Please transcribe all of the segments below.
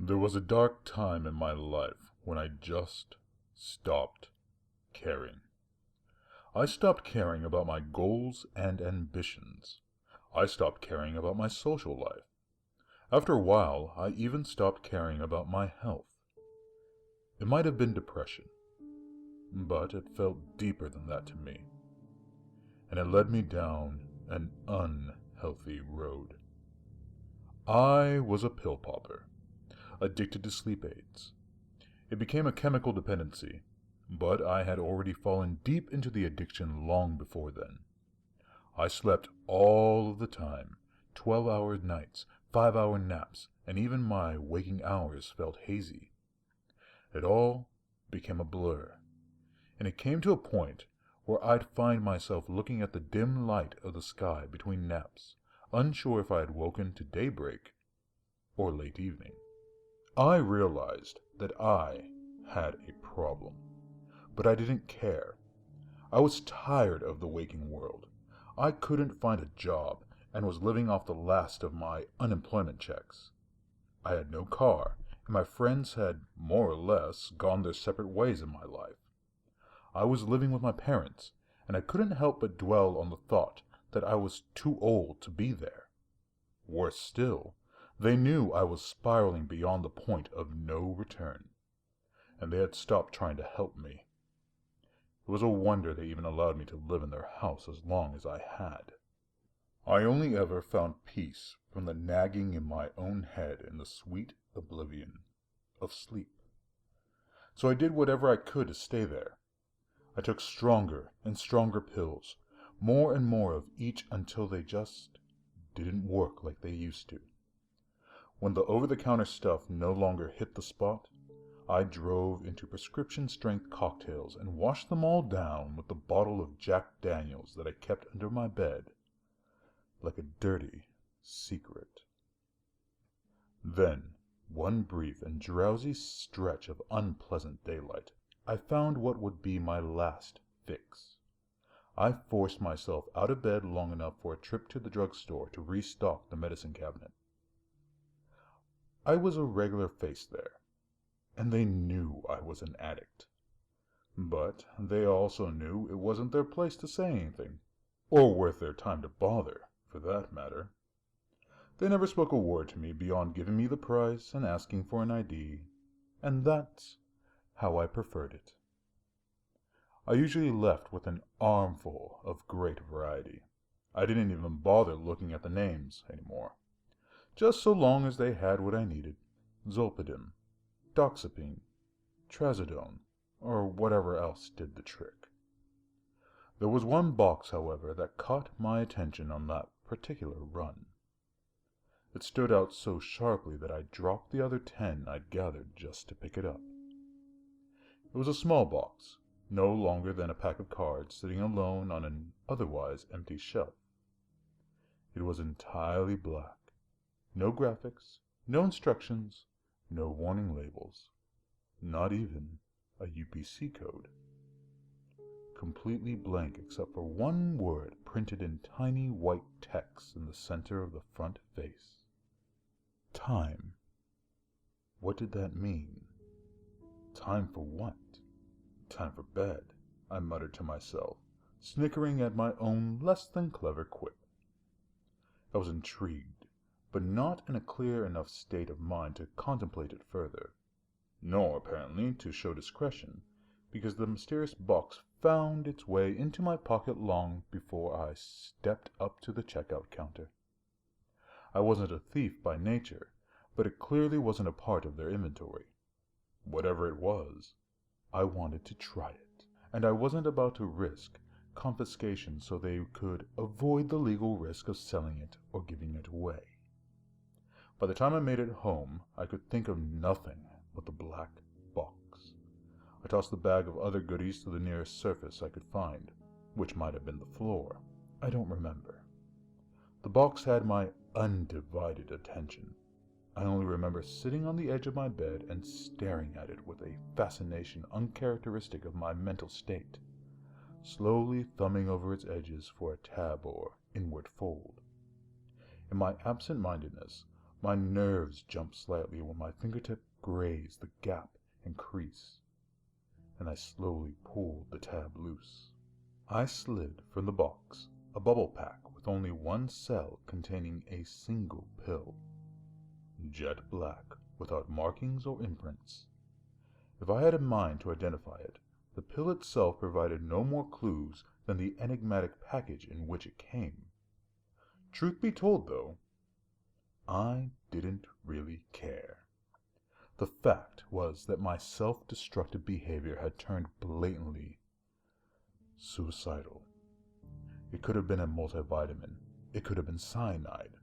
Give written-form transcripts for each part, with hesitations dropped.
There was a dark time in my life when I just stopped caring. I stopped caring about my goals and ambitions. I stopped caring about my social life. After a while, I even stopped caring about my health. It might have been depression, but it felt deeper than that to me, and it led me down an unhealthy road. I was a pill popper, addicted to sleep aids. It became a chemical dependency, but I had already fallen deep into the addiction long before then. I slept all of the time, 12-hour nights, 5-hour naps, and even my waking hours felt hazy. It all became a blur, and it came to a point where I'd find myself looking at the dim light of the sky between naps, unsure if I had woken to daybreak or late evening. I realized that I had a problem, but I didn't care. I was tired of the waking world. I couldn't find a job and was living off the last of my unemployment checks. I had no car, and my friends had more or less gone their separate ways in my life. I was living with my parents, and I couldn't help but dwell on the thought that I was too old to be there. Worse still, they knew I was spiraling beyond the point of no return, and they had stopped trying to help me. It was a wonder they even allowed me to live in their house as long as I had. I only ever found peace from the nagging in my own head in the sweet oblivion of sleep. So I did whatever I could to stay there. I took stronger and stronger pills, more and more of each until they just didn't work like they used to. When the over-the-counter stuff no longer hit the spot, I drove into prescription-strength cocktails and washed them all down with the bottle of Jack Daniels that I kept under my bed, like a dirty secret. Then, one brief and drowsy stretch of unpleasant daylight, I found what would be my last fix. I forced myself out of bed long enough for a trip to the drugstore to restock the medicine cabinet. I was a regular face there, and they knew I was an addict. But they also knew it wasn't their place to say anything, or worth their time to bother, for that matter. They never spoke a word to me beyond giving me the price and asking for an ID, and that's how I preferred it. I usually left with an armful of great variety. I didn't even bother looking at the names anymore, just so long as they had what I needed: Zolpidem, Doxepine, Trazodone, or whatever else did the trick. There was one box, however, that caught my attention on that particular run. It stood out so sharply that I dropped the other 10 I'd gathered just to pick it up. It was a small box, no longer than a pack of cards sitting alone on an otherwise empty shelf. It was entirely black. No graphics, no instructions, no warning labels, not even a UPC code. Completely blank except for one word printed in tiny white text in the center of the front face. Time. What did that mean? Time for what? Time for bed, I muttered to myself, snickering at my own less than clever quip. I was intrigued, but not in a clear enough state of mind to contemplate it further, nor apparently to show discretion, because the mysterious box found its way into my pocket long before I stepped up to the checkout counter. I wasn't a thief by nature, but it clearly wasn't a part of their inventory. Whatever it was, I wanted to try it, and I wasn't about to risk confiscation so they could avoid the legal risk of selling it or giving it away. By the time I made it home, I could think of nothing but the black box. I tossed the bag of other goodies to the nearest surface I could find, which might have been the floor. I don't remember. The box had my undivided attention. I only remember sitting on the edge of my bed and staring at it with a fascination uncharacteristic of my mental state, slowly thumbing over its edges for a tab or inward fold. In my absent-mindedness, My nerves jumped slightly when my fingertip grazed the gap and crease, and I slowly pulled the tab loose. I slid from the box a bubble pack with only one cell containing a single pill. Jet black, without markings or imprints. If I had a mind to identify it, the pill itself provided no more clues than the enigmatic package in which it came. Truth be told, though, I didn't really care. The fact was that my self-destructive behavior had turned blatantly suicidal. It could have been a multivitamin. It could have been cyanide.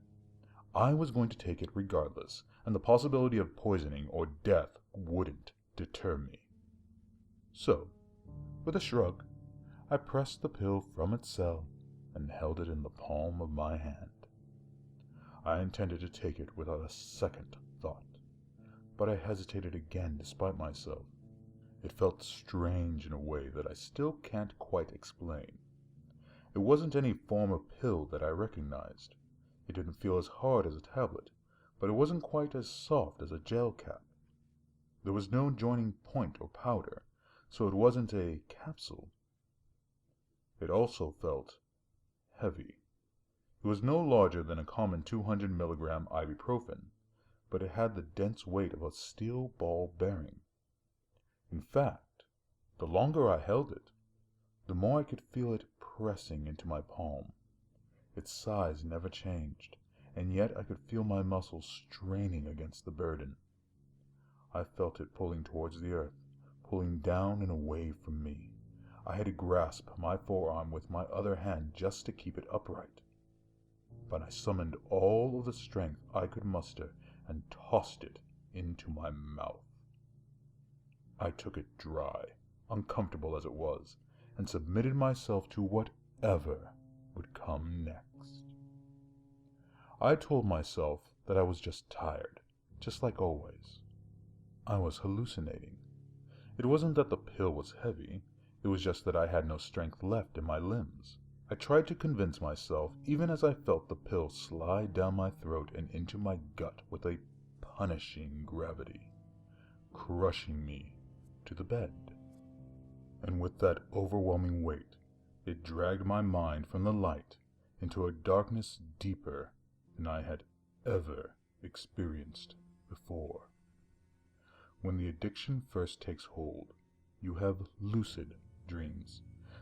I was going to take it regardless, and the possibility of poisoning or death wouldn't deter me. So, with a shrug, I pressed the pill from its cell and held it in the palm of my hand. I intended to take it without a second thought, but I hesitated again despite myself. It felt strange in a way that I still can't quite explain. It wasn't any form of pill that I recognized. It didn't feel as hard as a tablet, but it wasn't quite as soft as a gel cap. There was no joining point or powder, so it wasn't a capsule. It also felt heavy. It was no larger than a common 200 milligram ibuprofen, but it had the dense weight of a steel ball bearing. In fact, the longer I held it, the more I could feel it pressing into my palm. Its size never changed, and yet I could feel my muscles straining against the burden. I felt it pulling towards the earth, pulling down and away from me. I had to grasp my forearm with my other hand just to keep it upright. But I summoned all of the strength I could muster and tossed it into my mouth. I took it dry, uncomfortable as it was, and submitted myself to whatever would come next. I told myself that I was just tired, just like always. I was hallucinating. It wasn't that the pill was heavy, it was just that I had no strength left in my limbs. I tried to convince myself, even as I felt the pill slide down my throat and into my gut with a punishing gravity, crushing me to the bed. And with that overwhelming weight, it dragged my mind from the light into a darkness deeper than I had ever experienced before. When the addiction first takes hold, you have lucid dreams.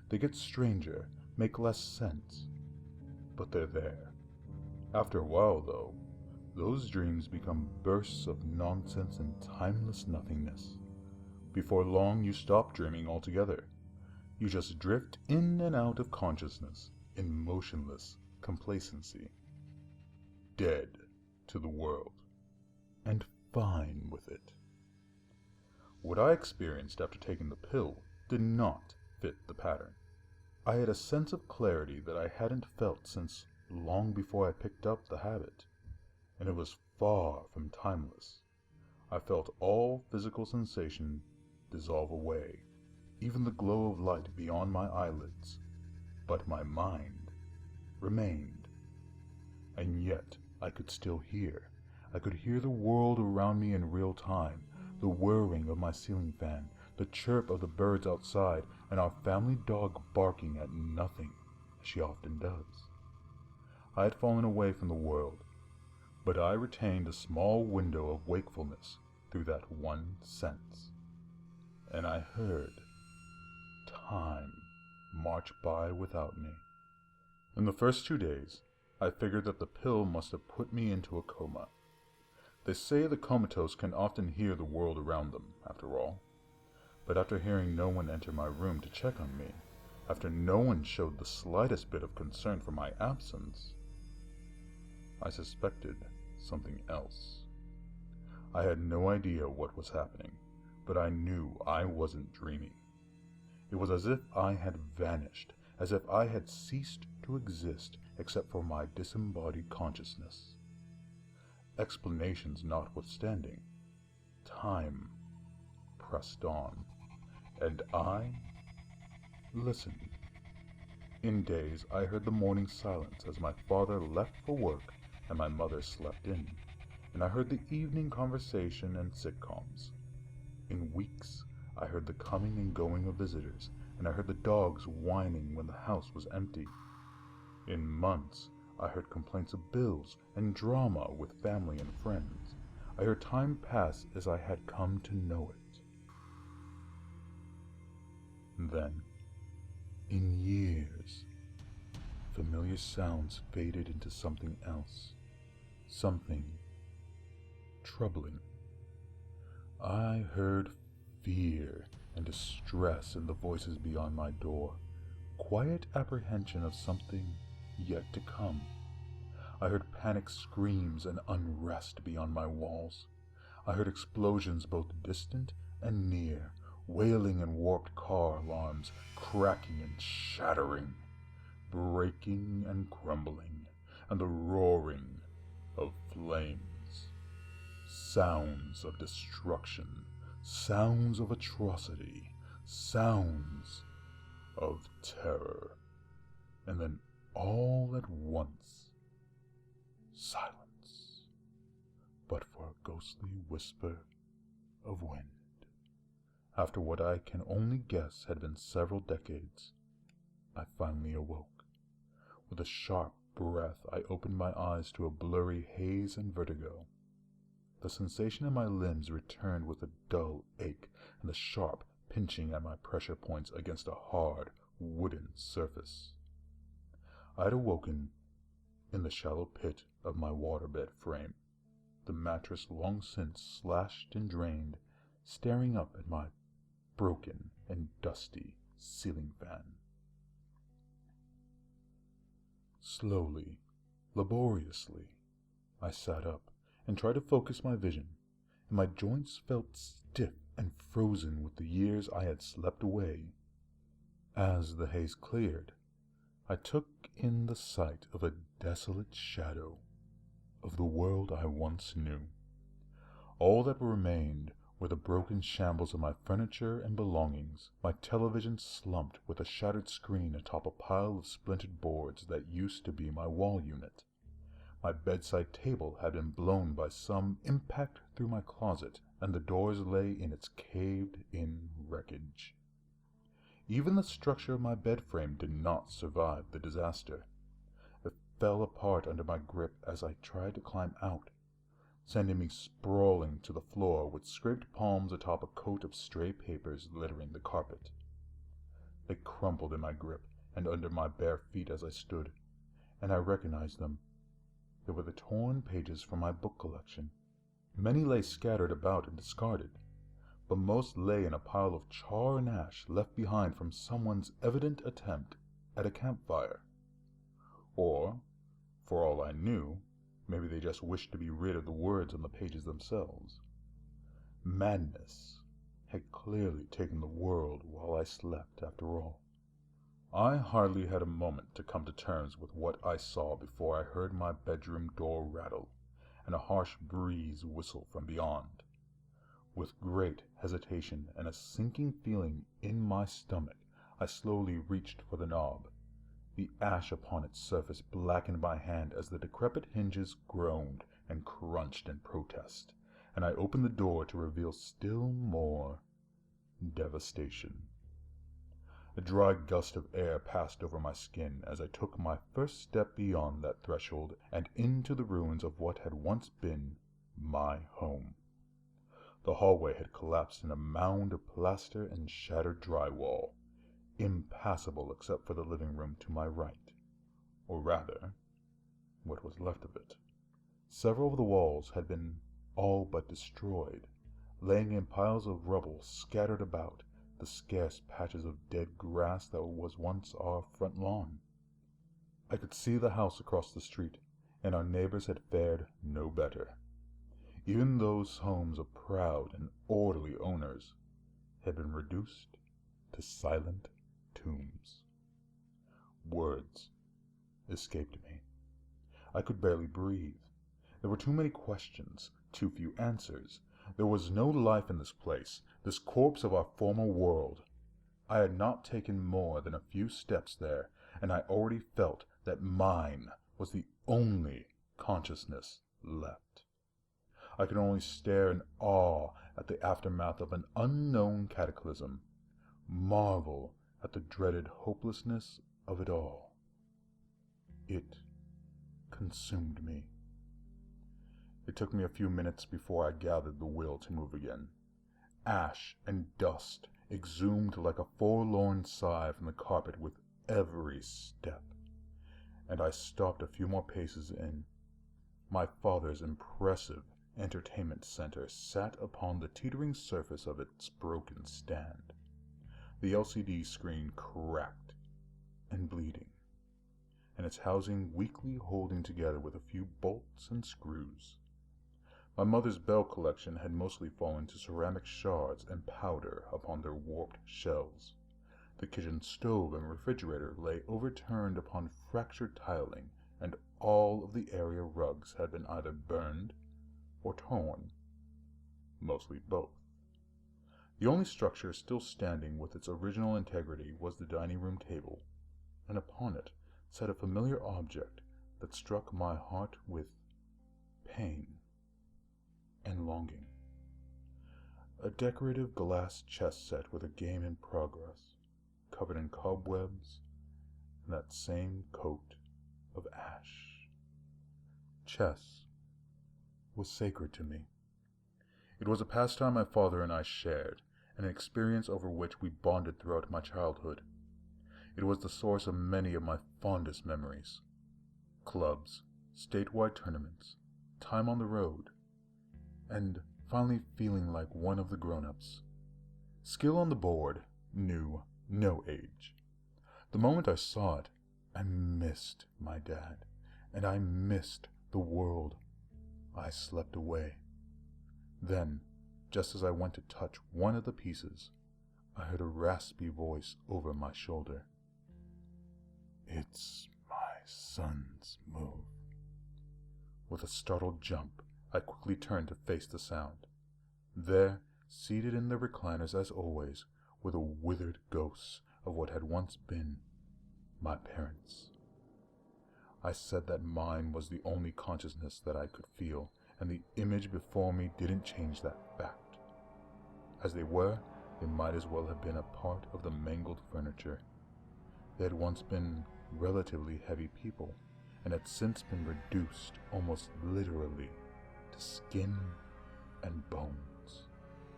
They get stranger, make less sense, but they're there. After a while, though, those dreams become bursts of nonsense and timeless nothingness. Before long, you stop dreaming altogether. You just drift in and out of consciousness in motionless complacency, dead to the world, and fine with it. What I experienced after taking the pill did not fit the pattern. I had a sense of clarity that I hadn't felt since long before I picked up the habit, and it was far from timeless. I felt all physical sensation dissolve away, even the glow of light beyond my eyelids, but my mind remained. And yet I could still hear. I could hear the world around me in real time, the whirring of my ceiling fan, the chirp of the birds outside, and our family dog barking at nothing, as she often does. I had fallen away from the world, but I retained a small window of wakefulness through that one sense. And I heard time march by without me. In the first 2 days, I figured that the pill must have put me into a coma. They say the comatose can often hear the world around them, after all. But after hearing no one enter my room to check on me, after no one showed the slightest bit of concern for my absence, I suspected something else. I had no idea what was happening, but I knew I wasn't dreaming. It was as if I had vanished, as if I had ceased to exist except for my disembodied consciousness. Explanations notwithstanding, time pressed on, and I listened. In days, I heard the morning silence as my father left for work and my mother slept in. and I heard the evening conversation and sitcoms. In weeks, I heard the coming and going of visitors, and I heard the dogs whining when the house was empty. In months, I heard complaints of bills and drama with family and friends. I heard time pass as I had come to know it. Then, in years, familiar sounds faded into something else, something troubling. I heard fear and distress in the voices beyond my door, quiet apprehension of something yet to come. I heard panic screams and unrest beyond my walls. I heard explosions both distant and near, wailing and warped car alarms, cracking and shattering, breaking and crumbling, and the roaring of flames. Sounds of destruction, sounds of atrocity, sounds of terror, and then all at once, silence, but for a ghostly whisper of wind. After what I can only guess had been several decades, I finally awoke. With a sharp breath, I opened my eyes to a blurry haze and vertigo. The sensation in my limbs returned with a dull ache and the sharp pinching at my pressure points against a hard, wooden surface. I had awoken in the shallow pit of my waterbed frame, the mattress long since slashed and drained, staring up at my broken and dusty ceiling fan. Slowly, laboriously, I sat up and tried to focus my vision, and my joints felt stiff and frozen with the years I had slept away. As the haze cleared, I took in the sight of a desolate shadow of the world I once knew. All that remained were the broken shambles of my furniture and belongings, my television slumped with a shattered screen atop a pile of splintered boards that used to be my wall unit. My bedside table had been blown by some impact through my closet, and the doors lay in its caved-in wreckage. Even the structure of my bed frame did not survive the disaster. It fell apart under my grip as I tried to climb out, sending me sprawling to the floor with scraped palms atop a coat of stray papers littering the carpet. They crumpled in my grip and under my bare feet as I stood, and I recognized them. They were the torn pages from my book collection. Many lay scattered about and discarded, but most lay in a pile of char and ash left behind from someone's evident attempt at a campfire. Or, for all I knew, maybe they just wished to be rid of the words on the pages themselves. Madness had clearly taken the world while I slept, after all. I hardly had a moment to come to terms with what I saw before I heard my bedroom door rattle and a harsh breeze whistle from beyond. With great hesitation and a sinking feeling in my stomach, I slowly reached for the knob. The ash upon its surface blackened my hand as the decrepit hinges groaned and crunched in protest, and I opened the door to reveal still more devastation. A dry gust of air passed over my skin as I took my first step beyond that threshold and into the ruins of what had once been my home. The hallway had collapsed in a mound of plaster and shattered drywall, impassable except for the living room to my right, or rather, what was left of it. Several of the walls had been all but destroyed, laying in piles of rubble scattered about the scarce patches of dead grass that was once our front lawn. I could see the house across the street, and our neighbors had fared no better. Even those homes of proud and orderly owners had been reduced to silent tombs. Words escaped me. I could barely breathe. There were too many questions, too few answers. There was no life in this place, this corpse of our former world. I had not taken more than a few steps there, and I already felt that mine was the only consciousness left. I could only stare in awe at the aftermath of an unknown cataclysm, marvel at the dreaded hopelessness of it all. It consumed me. It took me a few minutes before I gathered the will to move again. Ash and dust exhumed like a forlorn sigh from the carpet with every step, and I stopped a few more paces in. My father's impressive entertainment center sat upon the teetering surface of its broken stand, the LCD screen cracked and bleeding, and its housing weakly holding together with a few bolts and screws. My mother's bell collection had mostly fallen to ceramic shards and powder upon their warped shelves. The kitchen stove and refrigerator lay overturned upon fractured tiling, and all of the area rugs had been either burned or torn, mostly both. The only structure still standing with its original integrity was the dining room table, and upon it sat a familiar object that struck my heart with pain and longing. A decorative glass chess set with a game in progress, covered in cobwebs and that same coat of ash. Chess was sacred to me. It was a pastime my father and I shared, and an experience over which we bonded throughout my childhood. It was the source of many of my fondest memories. Clubs, statewide tournaments, time on the road, and finally feeling like one of the grown-ups. Skill on the board knew no age. The moment I saw it, I missed my dad, and I missed the world. I slept away. Then, just as I went to touch one of the pieces, I heard a raspy voice over my shoulder. "It's my son's move." With a startled jump, I quickly turned to face the sound. There, seated in their recliners as always, were the withered ghosts of what had once been my parents. I said that mine was the only consciousness that I could feel, and the image before me didn't change that fact. As they were, they might as well have been a part of the mangled furniture. They had once been relatively heavy people, and had since been reduced almost literally to skin and bones.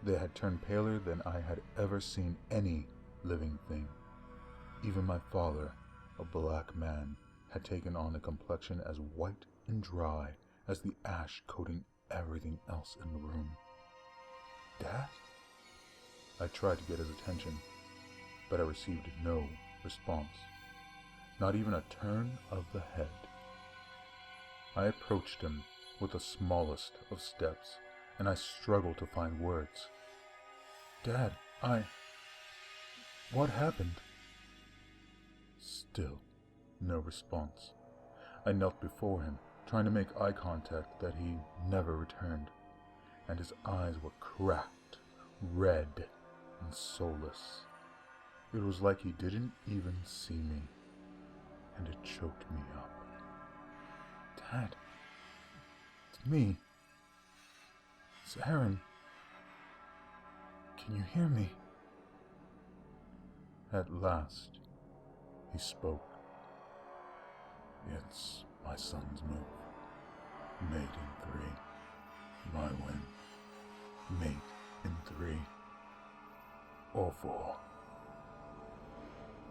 They had turned paler than I had ever seen any living thing. Even my father, a black man, had taken on a complexion as white and dry as the ash coating everything else in the room. "Dad?" I tried to get his attention, but I received no response, not even a turn of the head. I approached him with the smallest of steps, and I struggled to find words. "Dad, what happened?" Still no response. I knelt before him, trying to make eye contact that he never returned, and his eyes were cracked, red, and soulless. It was like he didn't even see me, and it choked me up. "Dad, it's me. It's Aaron. Can you hear me?" At last, he spoke. "It's my son's move. Mate in 3. My win. Mate in 3. Or 4.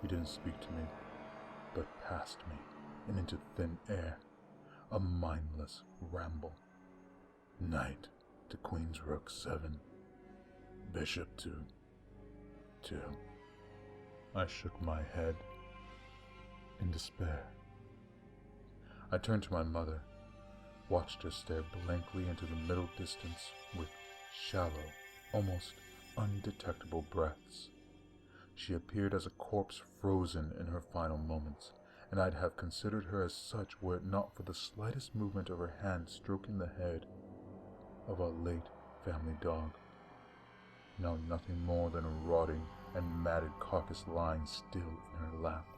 He didn't speak to me, but past me and into thin air. A mindless ramble. Knight to Queen's Rook 7. Bishop to 2. I shook my head in despair. I turned to my mother, watched her stare blankly into the middle distance with shallow, almost undetectable breaths. She appeared as a corpse frozen in her final moments, and I'd have considered her as such were it not for the slightest movement of her hand stroking the head of our late family dog, now nothing more than a rotting and matted carcass lying still in her lap.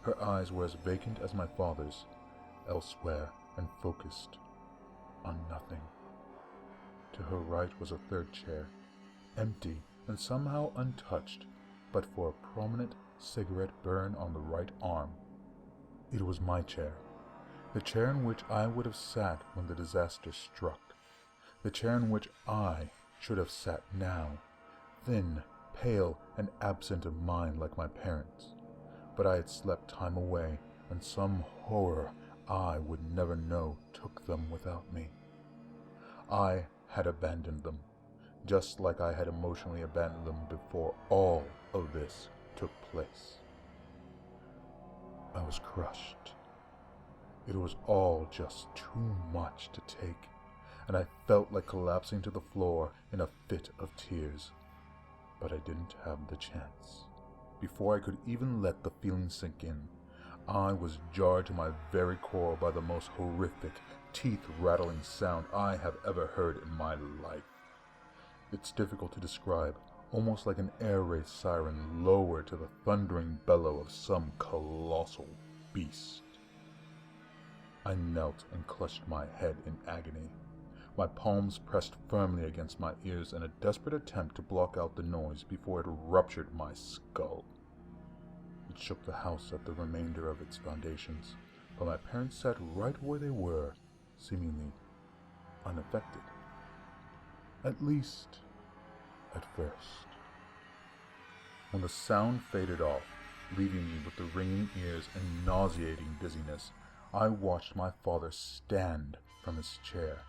Her eyes were as vacant as my father's, elsewhere and focused on nothing. To her right was a third chair, empty and somehow untouched, but for a prominent cigarette burn on the right arm. It was my chair, the chair in which I would have sat when the disaster struck, the chair in which I should have sat now, thin, pale, and absent of mind like my parents. But I had slept time away, and some horror I would never know took them without me. I had abandoned them, just like I had emotionally abandoned them before all of this took place. I was crushed. It was all just too much to take, and I felt like collapsing to the floor in a fit of tears. But I didn't have the chance. Before I could even let the feeling sink in, I was jarred to my very core by the most horrific, teeth-rattling sound I have ever heard in my life. It's difficult to describe, almost like an air raid siren lowered to the thundering bellow of some colossal beast. I knelt and clutched my head in agony, my palms pressed firmly against my ears in a desperate attempt to block out the noise before it ruptured my skull. It shook the house at the remainder of its foundations, but my parents sat right where they were, seemingly unaffected. At least, at first. When the sound faded off, leaving me with the ringing ears and nauseating dizziness, I watched my father stand from his chair.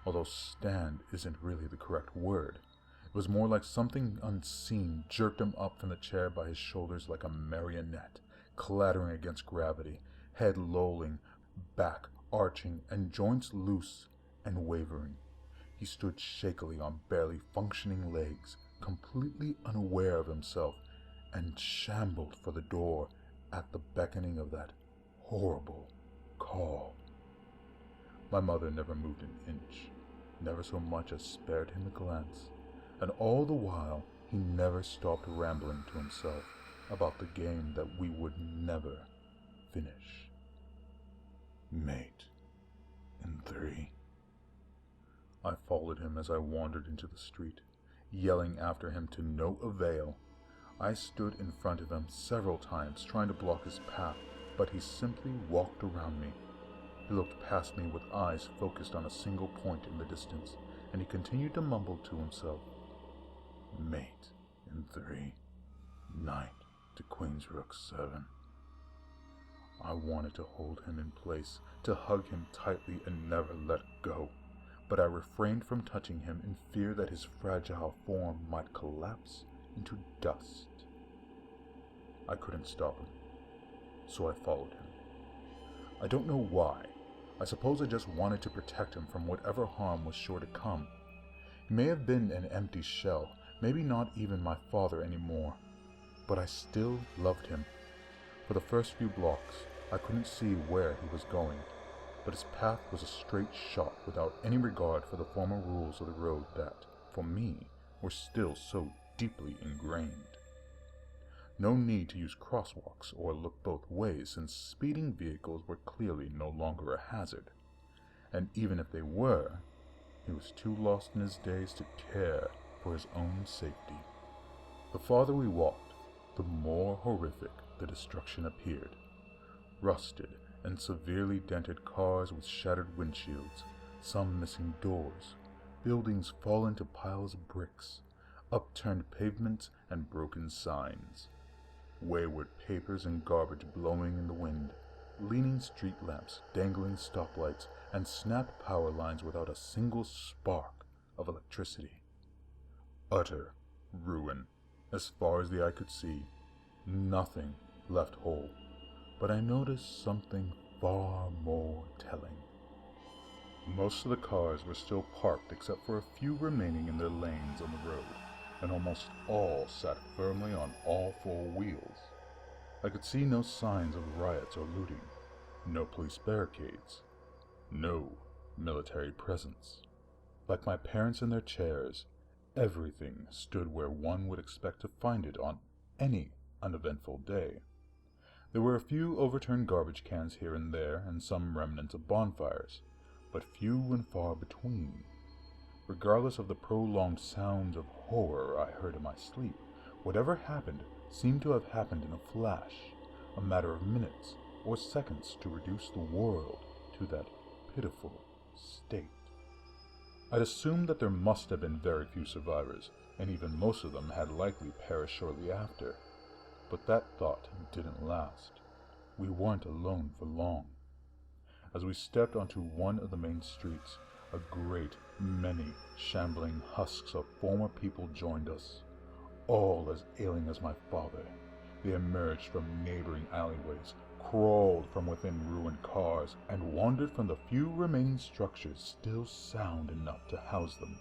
Although stand isn't really the correct word. It was more like something unseen jerked him up from the chair by his shoulders like a marionette, clattering against gravity, head lolling, back arching, and joints loose and wavering. He stood shakily on barely functioning legs, completely unaware of himself, and shambled for the door at the beckoning of that horrible call. My mother never moved an inch, never so much as spared him a glance, and all the while he never stopped rambling to himself about the game that we would never finish. Mate in 3. I followed him as I wandered into the street, yelling after him to no avail. I stood in front of him several times trying to block his path, but he simply walked around me. He looked past me with eyes focused on a single point in the distance, and he continued to mumble to himself, "Mate in 3, knight to Queen's Rook 7. I wanted to hold him in place, to hug him tightly and never let go, but I refrained from touching him in fear that his fragile form might collapse into dust. I couldn't stop him, so I followed him. I don't know why. I suppose I just wanted to protect him from whatever harm was sure to come. He may have been an empty shell, maybe not even my father anymore, but I still loved him. For the first few blocks, I couldn't see where he was going, but his path was a straight shot without any regard for the former rules of the road that, for me, were still so deeply ingrained. No need to use crosswalks or look both ways, since speeding vehicles were clearly no longer a hazard. And even if they were, he was too lost in his days to care for his own safety. The farther we walked, the more horrific the destruction appeared. Rusted and severely dented cars with shattered windshields, some missing doors, buildings fallen to piles of bricks, upturned pavements and broken signs, wayward papers and garbage blowing in the wind, leaning street lamps, dangling stoplights, and snapped power lines without a single spark of electricity. Utter ruin, as far as the eye could see, nothing left whole. But I noticed something far more telling. Most of the cars were still parked except for a few remaining in their lanes on the road, and almost all sat firmly on all four wheels. I could see no signs of riots or looting, no police barricades, no military presence. Like my parents in their chairs, everything stood where one would expect to find it on any uneventful day. There were a few overturned garbage cans here and there, and some remnants of bonfires, but few and far between. Regardless of the prolonged sounds of horror I heard in my sleep, whatever happened seemed to have happened in a flash, a matter of minutes or seconds to reduce the world to that pitiful state. I'd assumed that there must have been very few survivors, and even most of them had likely perished shortly after. But that thought didn't last. We weren't alone for long. As we stepped onto one of the main streets, a great many shambling husks of former people joined us, all as ailing as my father. They emerged from neighboring alleyways, crawled from within ruined cars, and wandered from the few remaining structures still sound enough to house them.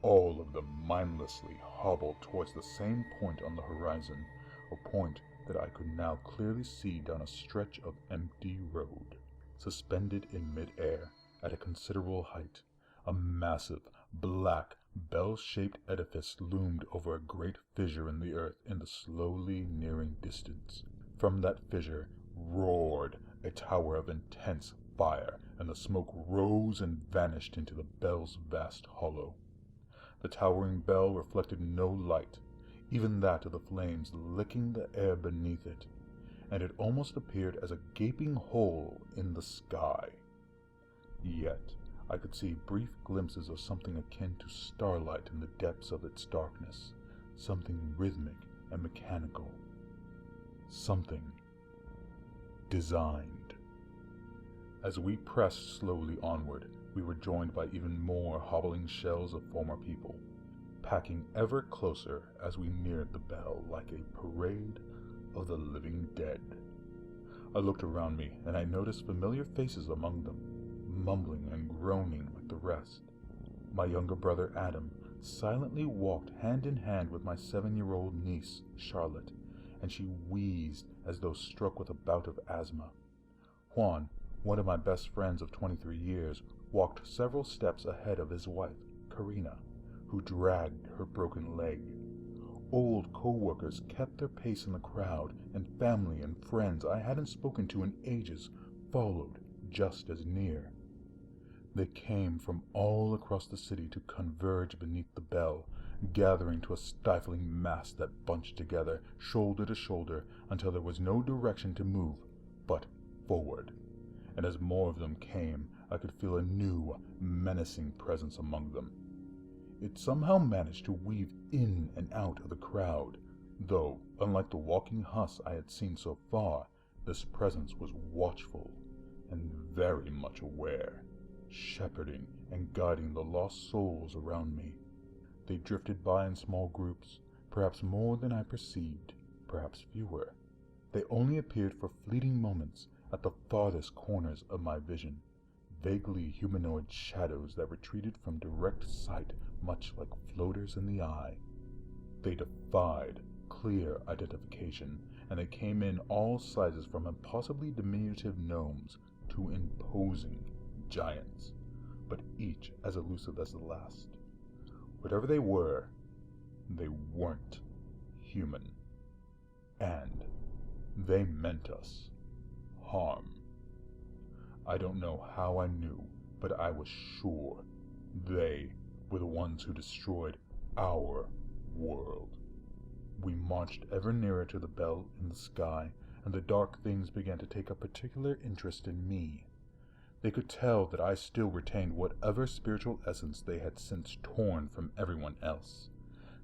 All of them mindlessly hobbled towards the same point on the horizon, a point that I could now clearly see down a stretch of empty road. Suspended in mid-air, at a considerable height, a massive, black, bell-shaped edifice loomed over a great fissure in the earth in the slowly nearing distance. From that fissure roared a tower of intense fire, and the smoke rose and vanished into the bell's vast hollow. The towering bell reflected no light, even that of the flames licking the air beneath it, and it almost appeared as a gaping hole in the sky. Yet I could see brief glimpses of something akin to starlight in the depths of its darkness, something rhythmic and mechanical, something designed. As we pressed slowly onward, we were joined by even more hobbling shells of former people, packing ever closer as we neared the bell like a parade of the living dead. I looked around me, and I noticed familiar faces among them, mumbling and groaning like the rest. My younger brother Adam silently walked hand in hand with my 7-year-old niece, Charlotte, and she wheezed as though struck with a bout of asthma. Juan, one of my best friends of 23 years, walked several steps ahead of his wife, Karina, who dragged her broken leg. Old co-workers kept their pace in the crowd, and family and friends I hadn't spoken to in ages followed just as near. They came from all across the city to converge beneath the bell, gathering to a stifling mass that bunched together, shoulder to shoulder, until there was no direction to move but forward. And as more of them came, I could feel a new, menacing presence among them. It somehow managed to weave in and out of the crowd, though, unlike the walking husk I had seen so far, this presence was watchful and very much aware, shepherding and guiding the lost souls around me. They drifted by in small groups, perhaps more than I perceived, perhaps fewer. They only appeared for fleeting moments at the farthest corners of my vision, vaguely humanoid shadows that retreated from direct sight, much like floaters in the eye. They defied clear identification, and they came in all sizes from impossibly diminutive gnomes to imposing giants, but each as elusive as the last. Whatever they weren't human, and they meant us harm. I don't know how I knew, but I was sure they were the ones who destroyed our world. We marched ever nearer to the bell in the sky, and the dark things began to take a particular interest in me. They could tell that I still retained whatever spiritual essence they had since torn from everyone else.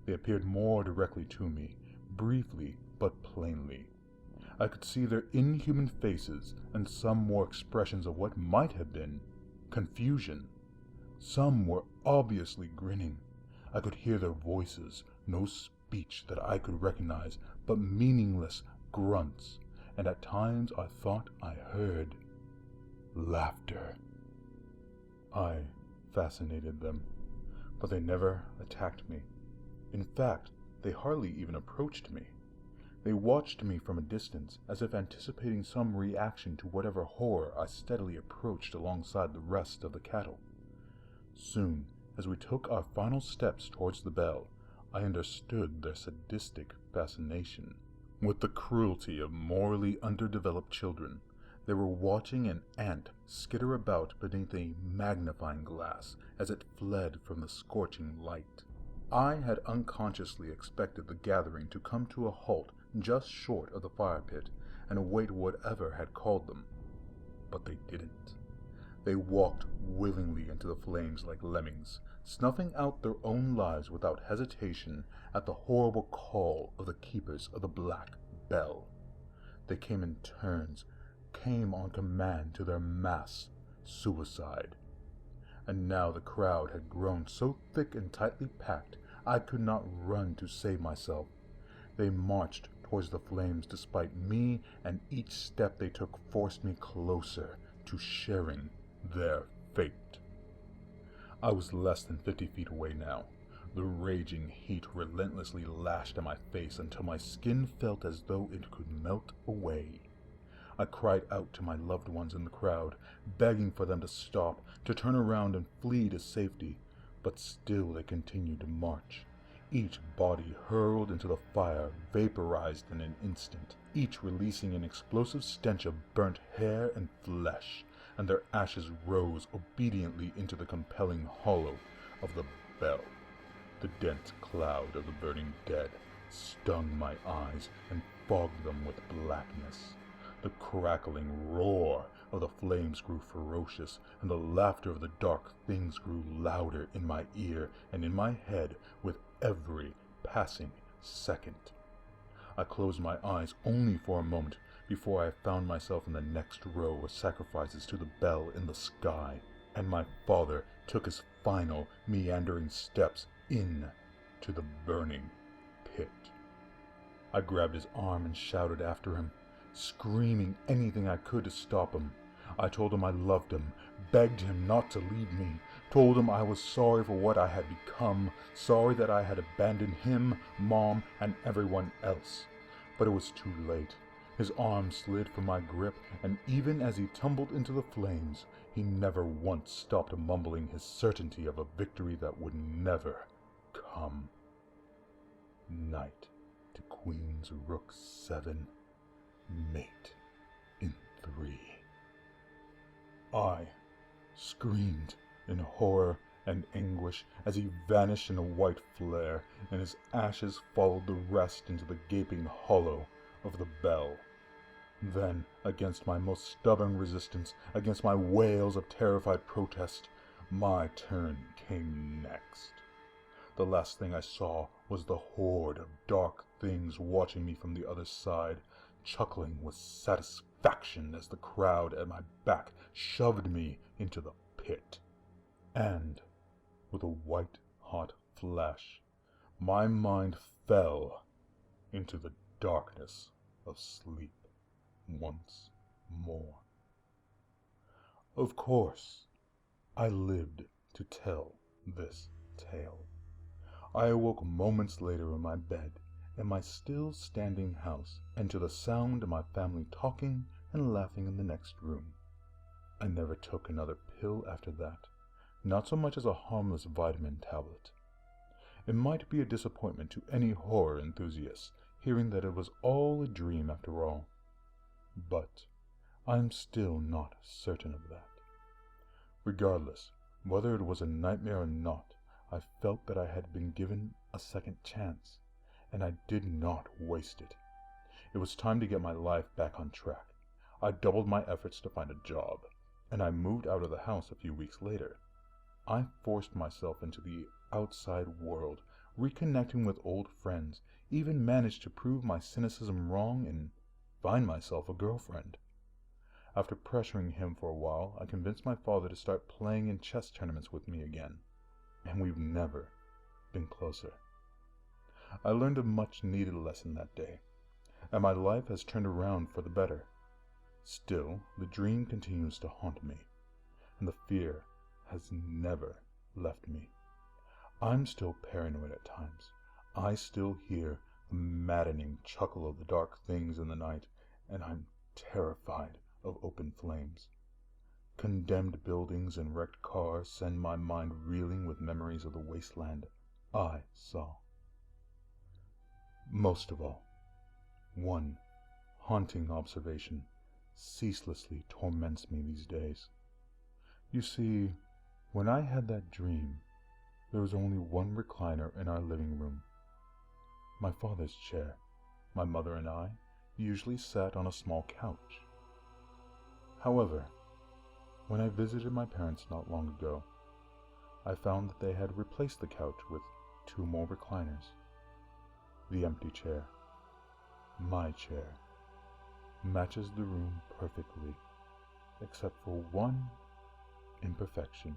They appeared more directly to me, briefly but plainly. I could see their inhuman faces, and some wore expressions of what might have been confusion. Some were obviously grinning. I could hear their voices, no speech that I could recognize, but meaningless grunts, and at times I thought I heard laughter. I fascinated them, but they never attacked me. In fact, they hardly even approached me. They watched me from a distance, as if anticipating some reaction to whatever horror I steadily approached alongside the rest of the cattle. Soon, as we took our final steps towards the bell, I understood their sadistic fascination. With the cruelty of morally underdeveloped children, They were watching an ant skitter about beneath a magnifying glass as it fled from the scorching light. I had unconsciously expected the gathering to come to a halt just short of the fire pit and await whatever had called them. But they didn't. They walked willingly into the flames like lemmings, snuffing out their own lives without hesitation at the horrible call of the keepers of the Black Bell. They came in turns, came on command to their mass suicide. And now the crowd had grown so thick and tightly packed I could not run to save myself. They marched towards the flames despite me, and each step they took forced me closer to sharing their fate. I was less than 50 feet away now. The raging heat relentlessly lashed at my face until my skin felt as though it could melt away. I cried out to my loved ones in the crowd, begging for them to stop, to turn around and flee to safety, but still they continued to march. Each body hurled into the fire, vaporized in an instant, each releasing an explosive stench of burnt hair and flesh, and their ashes rose obediently into the compelling hollow of the bell. The dense cloud of the burning dead stung my eyes and fogged them with blackness. The crackling roar of the flames grew ferocious, and the laughter of the dark things grew louder in my ear and in my head with every passing second. I closed my eyes only for a moment before I found myself in the next row of sacrifices to the bell in the sky, and my father took his final meandering steps in to the burning pit. I grabbed his arm and shouted after him, screaming anything I could to stop him. I told him I loved him, begged him not to leave me, told him I was sorry for what I had become, sorry that I had abandoned him, Mom, and everyone else. But it was too late. His arm slid from my grip, and even as he tumbled into the flames, he never once stopped mumbling his certainty of a victory that would never come. Knight to Queen's Rook 7, mate in 3. I screamed in horror and anguish as he vanished in a white flare, and his ashes followed the rest into the gaping hollow of the bell. Then, against my most stubborn resistance, against my wails of terrified protest, my turn came next. The last thing I saw was the horde of dark things watching me from the other side, chuckling with satisfaction as the crowd at my back shoved me into the pit. And, with a white-hot flash, my mind fell into the darkness of sleep once more. Of course, I lived to tell this tale. I awoke moments later in my bed, in my still-standing house, and to the sound of my family talking and laughing in the next room. I never took another pill after that, not so much as a harmless vitamin tablet. It might be a disappointment to any horror enthusiast hearing that it was all a dream after all, but I am still not certain of that. Regardless, whether it was a nightmare or not, I felt that I had been given a second chance, and I did not waste it. It was time to get my life back on track. I doubled my efforts to find a job, and I moved out of the house a few weeks later. I forced myself into the outside world, reconnecting with old friends, even managed to prove my cynicism wrong and find myself a girlfriend. After pressuring him for a while, I convinced my father to start playing in chess tournaments with me again, and we've never been closer. I learned a much-needed lesson that day, and my life has turned around for the better. Still, the dream continues to haunt me, and the fear has never left me. I'm still paranoid at times. I still hear the maddening chuckle of the dark things in the night, and I'm terrified of open flames. Condemned buildings and wrecked cars send my mind reeling with memories of the wasteland I saw. Most of all, one haunting observation ceaselessly torments me these days. You see, when I had that dream, there was only one recliner in our living room, my father's chair. My mother and I usually sat on a small couch. However, when I visited my parents not long ago, I found that they had replaced the couch with 2 more recliners. The empty chair, my chair, matches the room perfectly, except for one imperfection: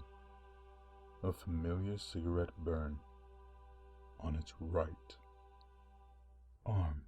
a familiar cigarette burn on its right arm.